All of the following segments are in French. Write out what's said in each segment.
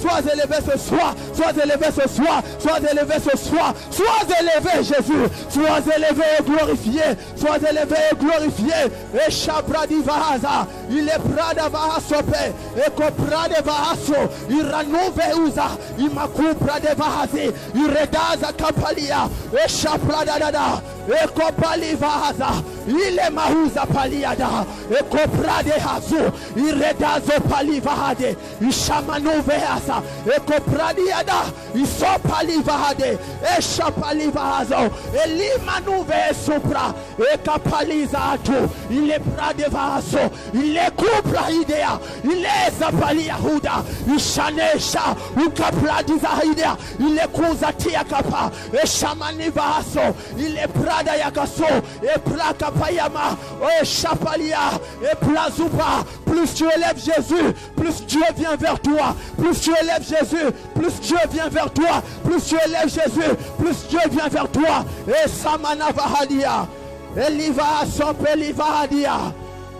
sois élevé ce soir, sois élevé ce soir, sois élevé ce soir, sois élevé Jésus, sois élevé et glorifié, sois élevé et glorifié. Et Shabradi Vahaza, il est Prada Vahasope, et Koprade Vahaso, il ranouve Uza, il Makou Prade Vahazi, il Redaza Kapalia, et Shabrada Dada, et Kopali Vahaza, il est Mahuza Paliada, et Koprade Hazu, il Redazo Pali Vahade, il Shamanu Veasa, et Kopradiada, il Sopali Vahade, et Shapali Vahazo, et Limanu Vesupra, et Kapaliza Atu, il est Prade Vahaso, il est Kupla Idea, il est Zapali Yahuda, il Shanesha, ou Kapladiza Idea, il est Kuzatia Kapa, et Shamani Vahaso, il est Prada Yakaso, et Plakapayama, et Shapalia, et Plazupa. Plus tu élèves Jésus, plus Dieu vient vers toi. Plus tu élèves Jésus, plus Dieu vient vers toi. Plus tu élèves Jésus, plus Dieu vient vers toi. Et Samana Vahadia, et Liva Sope Livahadia,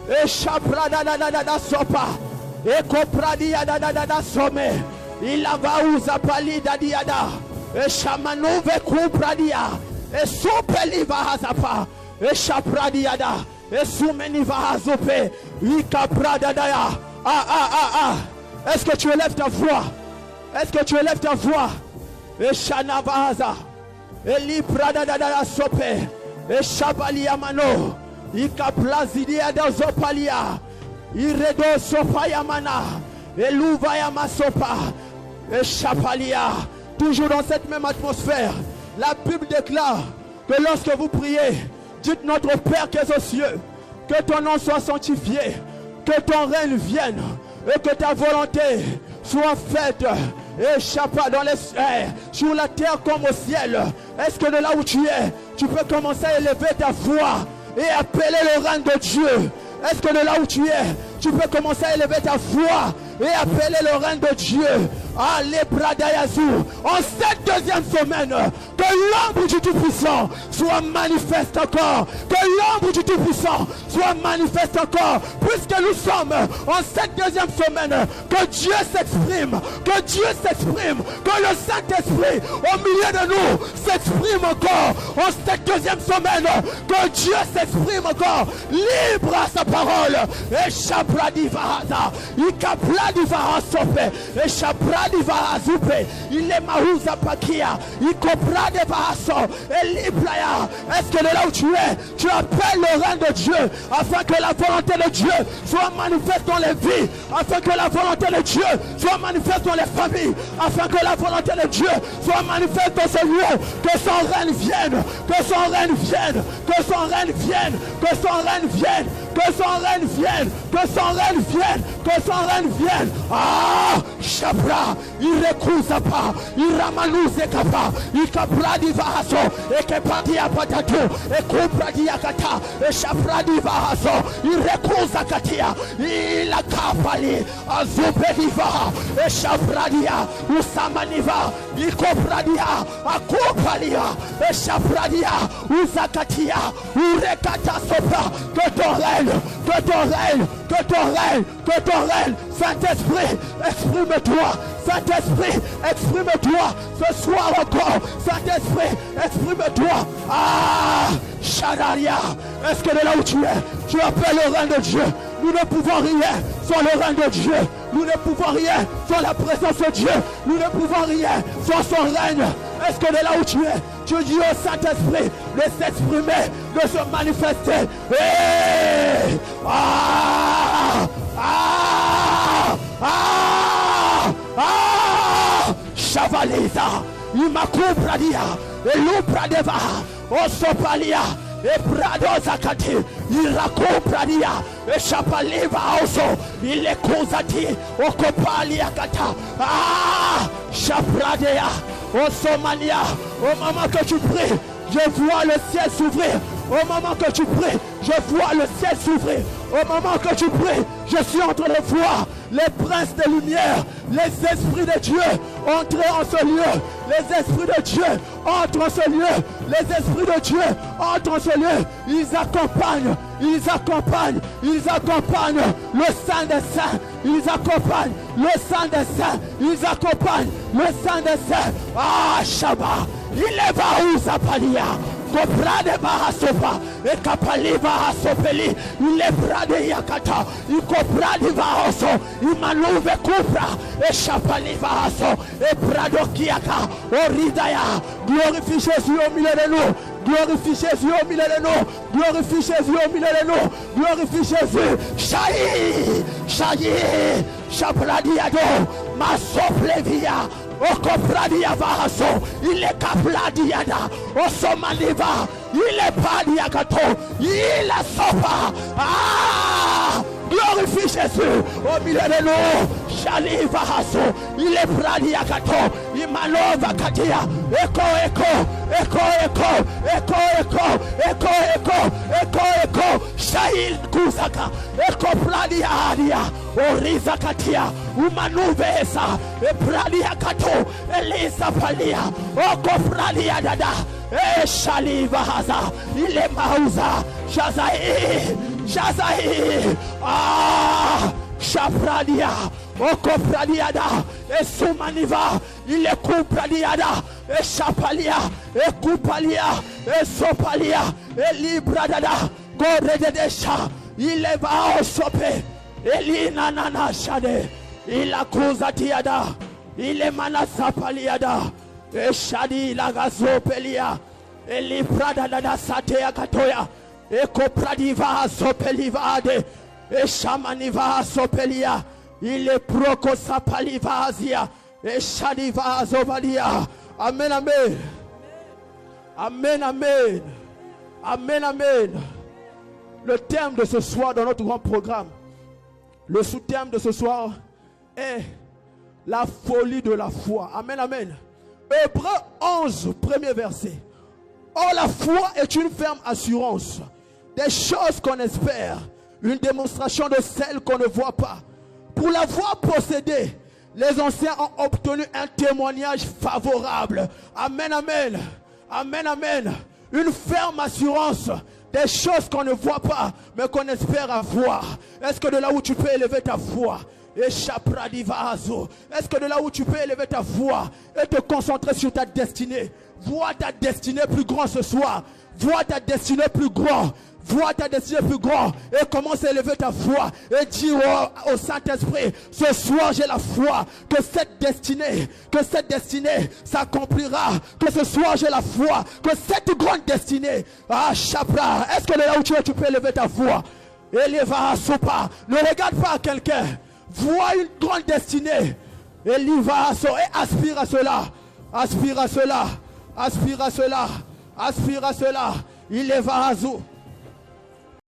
et Shaprada da Sopa, et Kopradia da Some, il va Uzapali Dadiada, et Shamanove Kupradia, et Sope Livahazapa, et Shapradiada. Et soumeni va azope, ikapradadaya. Est-ce que tu élèves ta voix? Est-ce que tu élèves ta voix? Et shana vahaza, et lipradadaya sope, et shabalia mano, ikaplazidia da zopalia, iredo sopa yamana, et louva yamasopa, et shapalia. Toujours dans cette même atmosphère, la Bible déclare que lorsque vous priez, dites notre Père qui est aux cieux, que ton nom soit sanctifié, que ton règne vienne, et que ta volonté soit faite, et chapa dans les sur la terre comme au ciel. Est-ce que de là où tu es, tu peux commencer à élever ta voix et appeler le règne de Dieu? Est-ce que de là où tu es, tu peux commencer à élever ta voix et appeler le règne de Dieu? Allez, Bradayazu, en cette deuxième semaine, que l'ombre du Tout-Puissant soit manifeste encore. Que l'ombre du Tout-Puissant soit manifeste encore. Puisque nous sommes en cette deuxième semaine, que Dieu s'exprime, que Dieu s'exprime, que le Saint-Esprit au milieu de nous s'exprime encore. En cette deuxième semaine, que Dieu s'exprime encore, libre à sa parole. Et Shabradi Vahaza, Ikapladi Vahasope, et Shabradi Vahazupe, il est Mahuza Pakia, Ikoprade Vahaso, et Liplaya. Est-ce que de là où tu es, tu appelles le règne de Dieu afin que la volonté de Dieu soit manifeste dans les vies, afin que la volonté de Dieu soit manifeste dans les familles, afin que la volonté de Dieu soit manifeste dans ce lieu, que son règne vienne, que son règne vienne, que son règne vienne, que son règne vienne, que son règne vienne, que son règne vienne, que son règne vienne. Ah, Shabra, il recousa pas, il ramanuze kapa, il capradi vahaso, et que patia patato, et kupradia kata, et Shabradi vahaso, il recousa katia, il a kapali, azubediva, et Shabradia, usamaniva, il copradia, a kupalia, et Shabradia, uzakatia, urekata sopra, que ton règne, que ton règne, que ton règne, que ton règne, Saint-Esprit, exprime-toi, Saint-Esprit, exprime-toi, ce soir encore, Saint-Esprit, exprime-toi. Ah, Shadaria, est-ce que de là où tu es, tu appelles le règne de Dieu? Nous ne pouvons rien sans le règne de Dieu. Nous ne pouvons rien sans la présence de Dieu. Nous ne pouvons rien sans son règne. Est-ce que de là où tu es, tu dis au Saint-Esprit de s'exprimer, de se manifester? Hey! Ah! Ah! Ah! Ah! Chavaliza, Imakubradia, Elupradeva, Osopalia, et Brado Zakati, il racopradia, et Chapaliva Oso, il est Kozati, Okopalia Kata, ah, Chapradea, Osomania, au moment que tu pries, je vois le ciel s'ouvrir. Au moment que tu pries, je vois le ciel s'ouvrir. Au moment que tu pries, je suis en train de voir les princes des lumières, les esprits de Dieu entrer en ce lieu. Les esprits de Dieu entrent en ce lieu. Les esprits de Dieu entrent en ce lieu. Ils accompagnent le Saint des Saints. ils accompagnent le sang des saints, ils accompagnent le sang des saints. Ah, Shabbat, il est baou Zapalia. Koprade Bahasopa, et Kapali Bahasopeli, il est brade Yakata, il koprade Bahaso, il manouve Kupra, et Chapali Bahaso, et Brado Kiaka, Oridaya, glorifie Jésus au milieu de nous. Glorifie Jésus au milieu de nous. Glorifie Jésus au milieu de nous. Glorifie Jésus. Chahi, Chahi, Chapladiado, Masoplevia. Okopradia Vahaso, il est Kapladiada, Osomaniva, il est Padiakato, il est Sopa. Ah! Glorifie Jésus au milieu de nous. Chali Vahaso, il est Pradiakato, Imanova Katia, Echo, Echo, Echo, Echo, Echo, Echo, Echo, Echo, Echo, Shahil Kuzaka, Echo Pradiadia, Oriza Katia, Umanuvesa, Pradiakato, Elisa Palia, Oko Pradiadada, Shali Vahaza, il est Mauza, Shazaï, Shazaï, ah, Shapradia, Okopradiada, et Soumaniva, il est Kupradiada, et Chapalia, et Kupalia, et Sopalia, et Libradada, Goredesha, il est va au sopé, et l'Inanana Shade, il a Kuzatiada, il est Manasapaliada, et Shadi Lagazopelia, et Libradada Satea Katoya, et Kopradiva Sopelivade, et Shamaniva Sopelia, il est Prokosapalivazia, et Shadiva Zovalia. Amen, amen. Amen, amen. Amen, amen. Le thème de ce soir dans notre grand programme, le sous-thème de ce soir est la folie de la foi. Amen, amen. Hébreux 11, premier verset. Or la foi est une ferme assurance des choses qu'on espère, une démonstration de celles qu'on ne voit pas. Pour l'avoir possédée, les anciens ont obtenu un témoignage favorable. Amen, amen. Amen, amen. Une ferme assurance des choses qu'on ne voit pas, mais qu'on espère avoir. Est-ce que de là où tu peux élever ta foi, est-ce que de là où tu peux élever ta foi et te concentrer sur ta destinée, vois ta destinée plus grande ce soir, vois ta destinée plus grande. Vois ta destinée plus grande et commence à élever ta foi et dis au Saint-Esprit, ce soir j'ai la foi que cette destinée s'accomplira, que ce soir j'ai la foi que cette grande destinée, ah Chapra, est-ce que là où tu es, tu peux élever ta foi? Éleva à Sopa, ne regarde pas à quelqu'un, vois une grande destinée, éleva à Sopa et aspire à cela, aspire à cela, aspire à cela, aspire à cela, il est va à Zou.